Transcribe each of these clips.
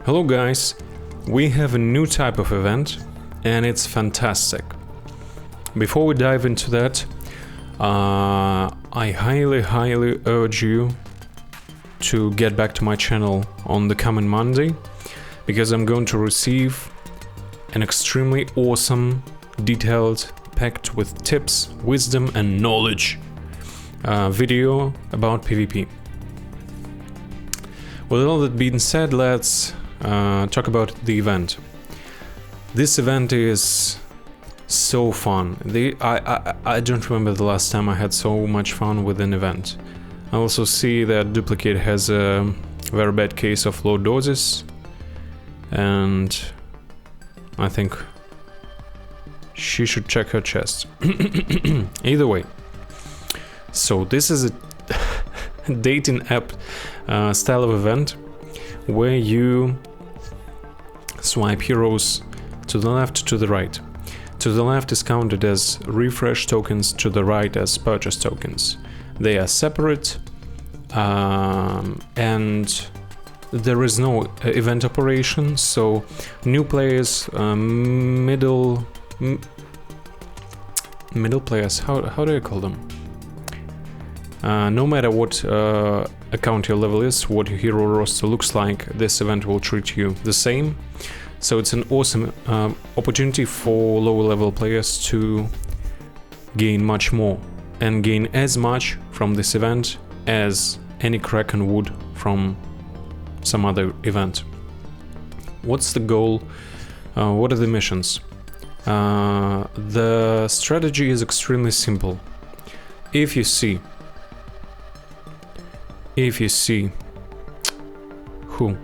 Hello guys, we have a new type of event and it's fantastic. Before we dive into that, I highly urge you to get back to my channel on the coming Monday, because I'm going to receive an extremely awesome, detailed, packed with tips, wisdom and knowledge video about PvP. With all that being said, let's talk about the event. This event is so fun. I don't remember the last time I had so much fun with an event. I also see that Duplicate has a very bad case of low doses, and I think she should check her chest. Either way, so this is a dating app style of event where you swipe heroes to the left, to the right. To the left is counted as refresh tokens, to the right as purchase tokens. They are separate, and there is no event operation, so new players, middle players, how do I call them? No matter what account your level is, what your hero roster looks like, this event will treat you the same. So it's an awesome opportunity for lower level players to gain much more and gain as much from this event as any Kraken would from some other event. What's the goal? What are the missions? The strategy is extremely simple. If you see who?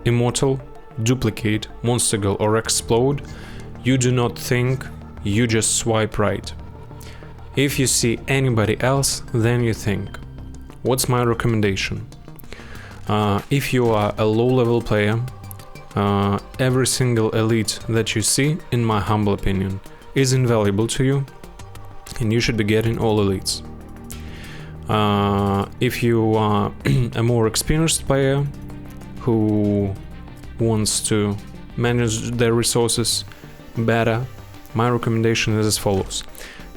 Immortal, Duplicate, Monster Girl or Explode, you do not think, you just swipe right. If you see anybody else, then you think. What's my recommendation? If you are a low-level player, every single elite that you see, in my humble opinion, is invaluable to you, and you should be getting all elites. If you are a more experienced player who wants to manage their resources better, my recommendation is as follows.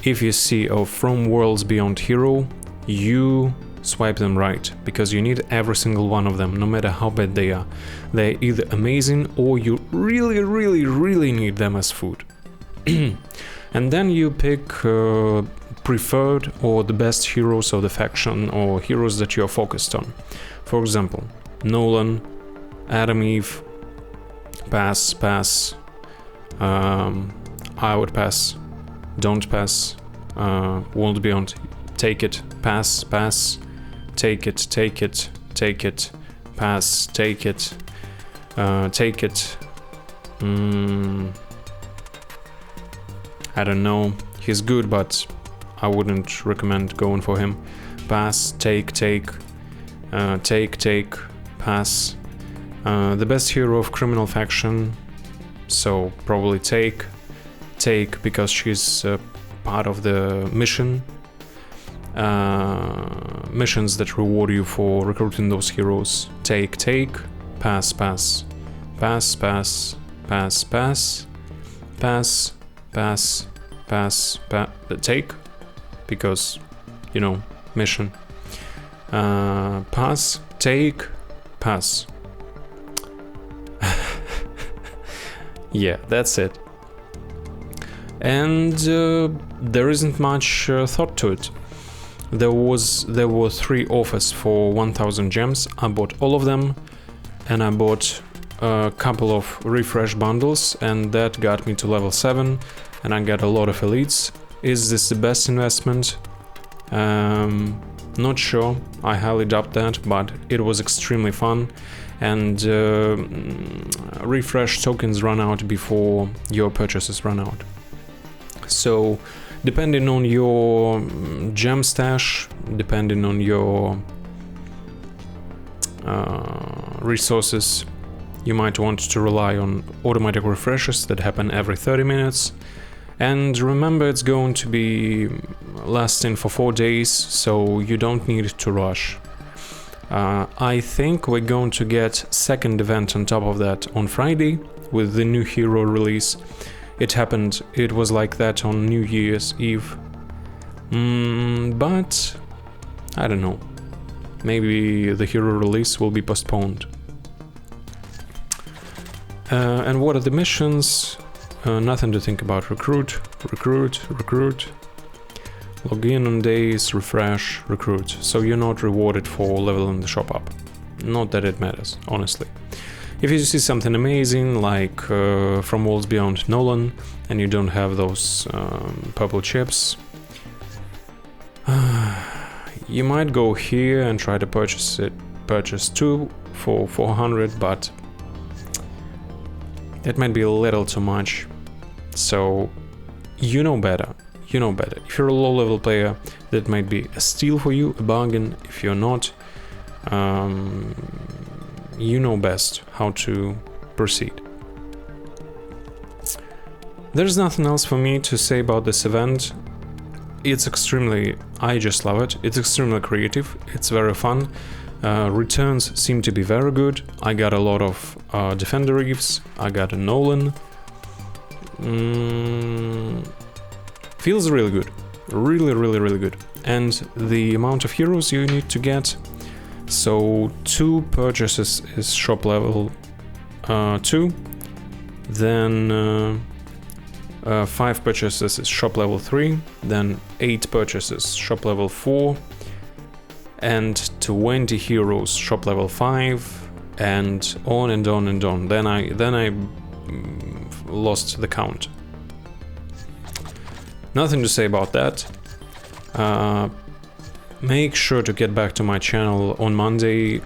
If you see a From Worlds Beyond hero, you swipe them right, because you need every single one of them, no matter how bad they are. They're either amazing or you really need them as food. And then you pick preferred or the best heroes of the faction or heroes that you are focused on. For example, Nolan, Adam Eve, pass, I would pass, don't pass, World Beyond, take it, pass, take it, pass, take it, take it, I don't know, he's good but I wouldn't recommend going for him. Pass, take, pass. The best hero of criminal faction, so probably take because she's part of the mission. Missions that reward you for recruiting those heroes. Take, pass, take, because, you know, mission. Pass, take, pass. Yeah, that's it. And there isn't much thought to it. There were 3 offers for 1000 gems. I bought all of them, and I bought a couple of refresh bundles, and that got me to level 7, and I got a lot of elites. Is this the best investment? Not sure, I highly doubt that, but it was extremely fun, and refresh tokens run out before your purchases run out. So depending on your gem stash, depending on your resources, you might want to rely on automatic refreshes that happen every 30 minutes. And remember, it's going to be lasting for 4 days, so you don't need to rush. I think we're going to get second event on top of that on Friday with the new hero release. It was like that on New Year's Eve. But I don't know. Maybe the hero release will be postponed. And what are the missions? Nothing to think about. Recruit. Log in on days, refresh, recruit. So you're not rewarded for leveling the shop up. Not that it matters, honestly. If you see something amazing, like from Worlds Beyond Nolan, and you don't have those purple chips, you might go here and try to purchase 2 for 400, but that might be a little too much. So you know better. If you're a low-level player, that might be a steal for you, a bargain. If you're not, you know best how to proceed. There's nothing else for me to say about this event. I just love it. It's extremely creative. It's very fun. Returns seem to be very good. I got a lot of Defender Reeves. I got a Nolan. Feels really good. Really good. And the amount of heroes you need to get. So 2 purchases is shop level 2. Then 5 purchases is shop level 3. Then 8 purchases shop level 4. And 20 heroes shop level 5. And on and on and on. Then I lost the count. Nothing to say about that. Make sure to get back to my channel on Monday.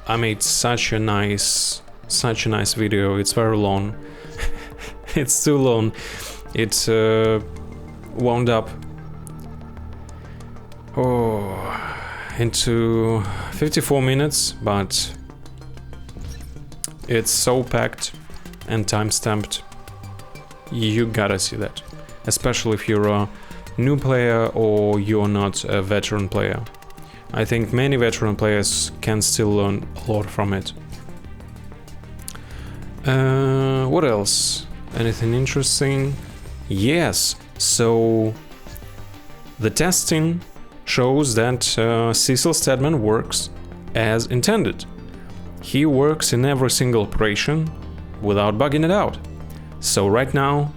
I made such a nice video. It's very long. It's too long. It's wound up into 54 minutes, but it's so packed and time-stamped. You gotta see that. Especially if you're a new player or you're not a veteran player. I think many veteran players can still learn a lot from it. What else? Anything interesting? Yes, so the testing shows that Cecil Stedman works as intended. He works in every single operation without bugging it out. So right now,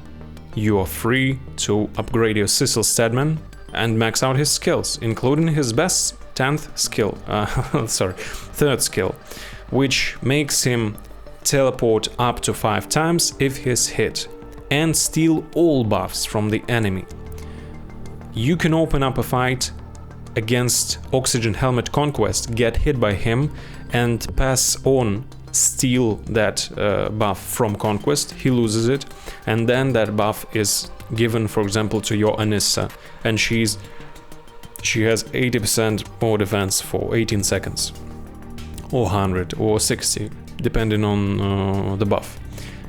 you are free to upgrade your Cecil Stedman and max out his skills, including his best 10th skill, third skill, which makes him teleport up to 5 times if he's hit, and steal all buffs from the enemy. You can open up a fight against Oxygen Helmet Conquest, get hit by him, and pass on, steal that buff from Conquest. He loses it, and then that buff is given, for example, to your Anissa, and she has 80% more defense for 18 seconds, or 100 or 60, depending on the buff.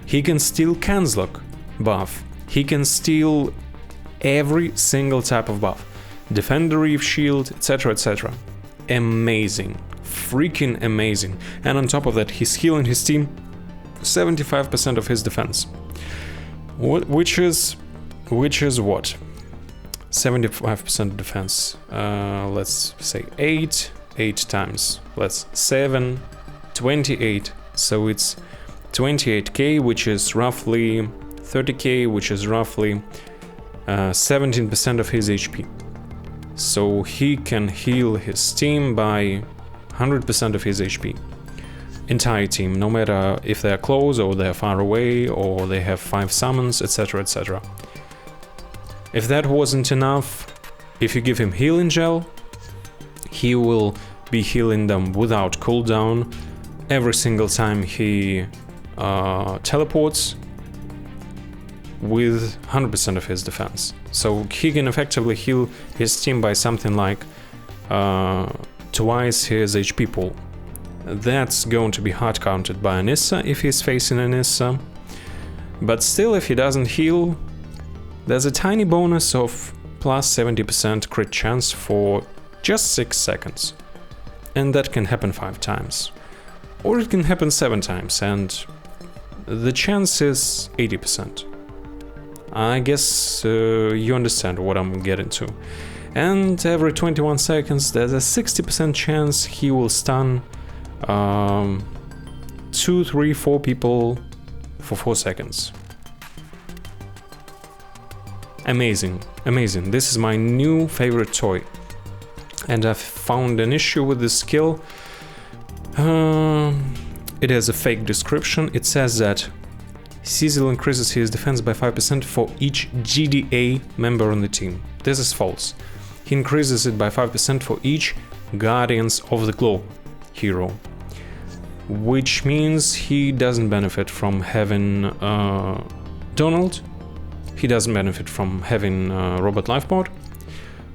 He can steal Kenzlock buff. He can steal every single type of buff, Defender Reef Shield, etc, etc. Amazing, freaking amazing. And on top of that, he's healing his team 75% of his defense, which is what? 75% defense. Let's say 8 times. Let's 7, 28. So it's 28k, which is roughly 30k, which is roughly 17% of his HP. So he can heal his team by 100% of his HP. Entire team, no matter if they're close or they're far away or they have 5 summons, etc, etc. If that wasn't enough, if you give him healing gel, he will be healing them without cooldown every single time he teleports with 100% of his defense. So he can effectively heal his team by something like twice his HP pool. That's going to be hard counted by Anissa if he's facing Anissa. But still, if he doesn't heal, there's a tiny bonus of plus 70% crit chance for just 6 seconds. and that can happen 5 times. Or it can happen 7 times, and the chance is 80%. I guess you understand what I'm getting to. And every 21 seconds there's a 60% chance he will stun 2, 3, 4 people for 4 seconds. Amazing, amazing. This is my new favorite toy. And I've found an issue with this skill. It has a fake description. It says that Cecil increases his defense by 5% for each GDA member on the team. This is false. He increases it by 5% for each Guardians of the Globe hero. Which means he doesn't benefit from having Donald. He doesn't benefit from having Robot Lifebot.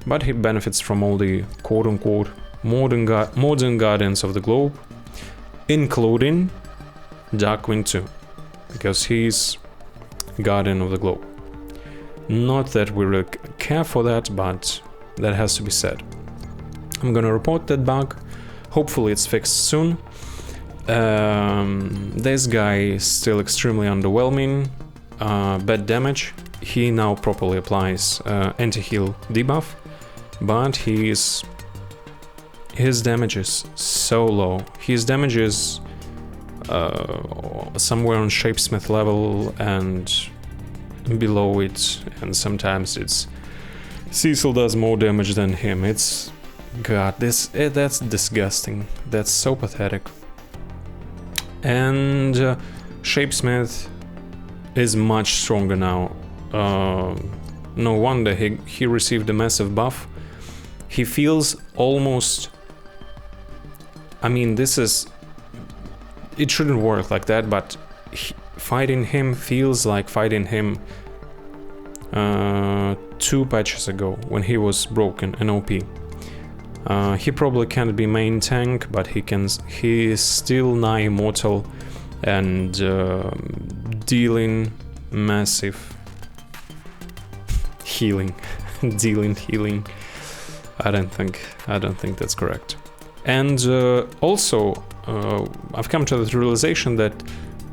But he benefits from all the quote-unquote modern Guardians of the Globe, including Darkwing 2, because he's Guardian of the Globe. Not that we really care for that, but that has to be said. I'm gonna report that bug. Hopefully it's fixed soon. This guy is still extremely underwhelming. Bad damage. He now properly applies anti-heal debuff, but his damage is so low. His damage is somewhere on Shapesmith level and below it, and sometimes it's Cecil does more damage than him. It's God, that's disgusting. That's so pathetic. And Shapesmith is much stronger now. No wonder he received a massive buff. He feels almost... I mean, it shouldn't work like that, but fighting him feels like fighting him 2 patches ago, when he was broken and OP. He probably can't be main tank, but he is still nigh immortal and dealing massive healing. Dealing healing. I don't think that's correct. And also, I've come to the realization that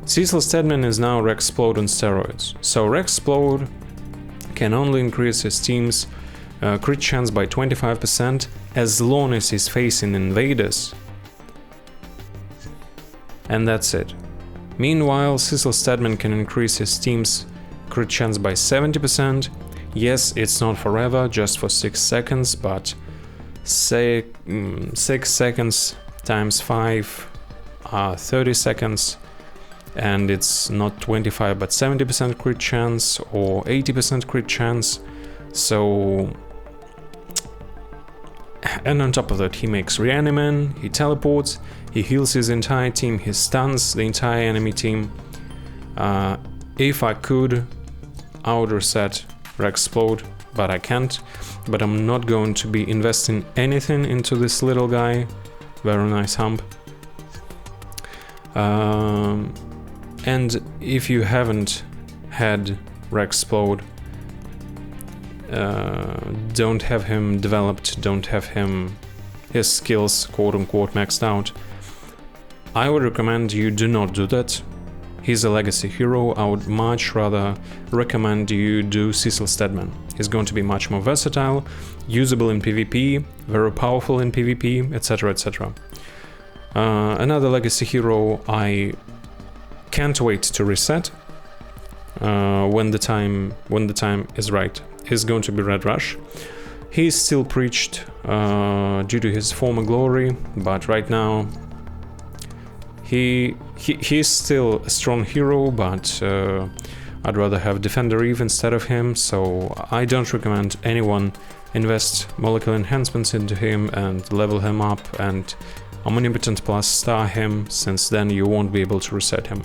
Cecil Stedman is now Rexplode on steroids. So Rexplode can only increase his team's crit chance by 25% as long as he's facing invaders. And that's it. Meanwhile, Cecil Stedman can increase his team's crit chance by 70%. Yes, it's not forever, just for 6 seconds, but 6 seconds times 5 are 30 seconds, and it's not 25 but 70% crit chance or 80% crit chance. So, and on top of that, he makes Reaniman, he teleports, he heals his entire team, he stuns the entire enemy team. If I could, I would reset Rexplode, but I can't. But I'm not going to be investing anything into this little guy. Very nice hump. And if you haven't had Rexplode, don't have him developed, don't have his skills quote-unquote maxed out, I would recommend you do not do that. He's a legacy hero. I would much rather recommend you do Cecil Stedman. He's going to be much more versatile, usable in PvP, very powerful in PvP, etc, etc. Another legacy hero I can't wait to reset when the time is right is going to be Red Rush. He's still preached due to his former glory, but right now he's still a strong hero, but I'd rather have Defender Eve instead of him, so I don't recommend anyone invest molecular enhancements into him and level him up and Omnipotent Plus star him, since then you won't be able to reset him.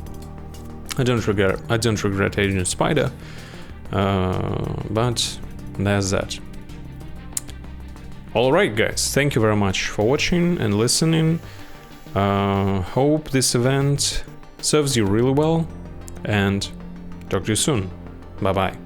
I don't regret Agent Spider, but there's that. Alright guys, thank you very much for watching and listening. Hope this event serves you really well, and talk to you soon. Bye bye.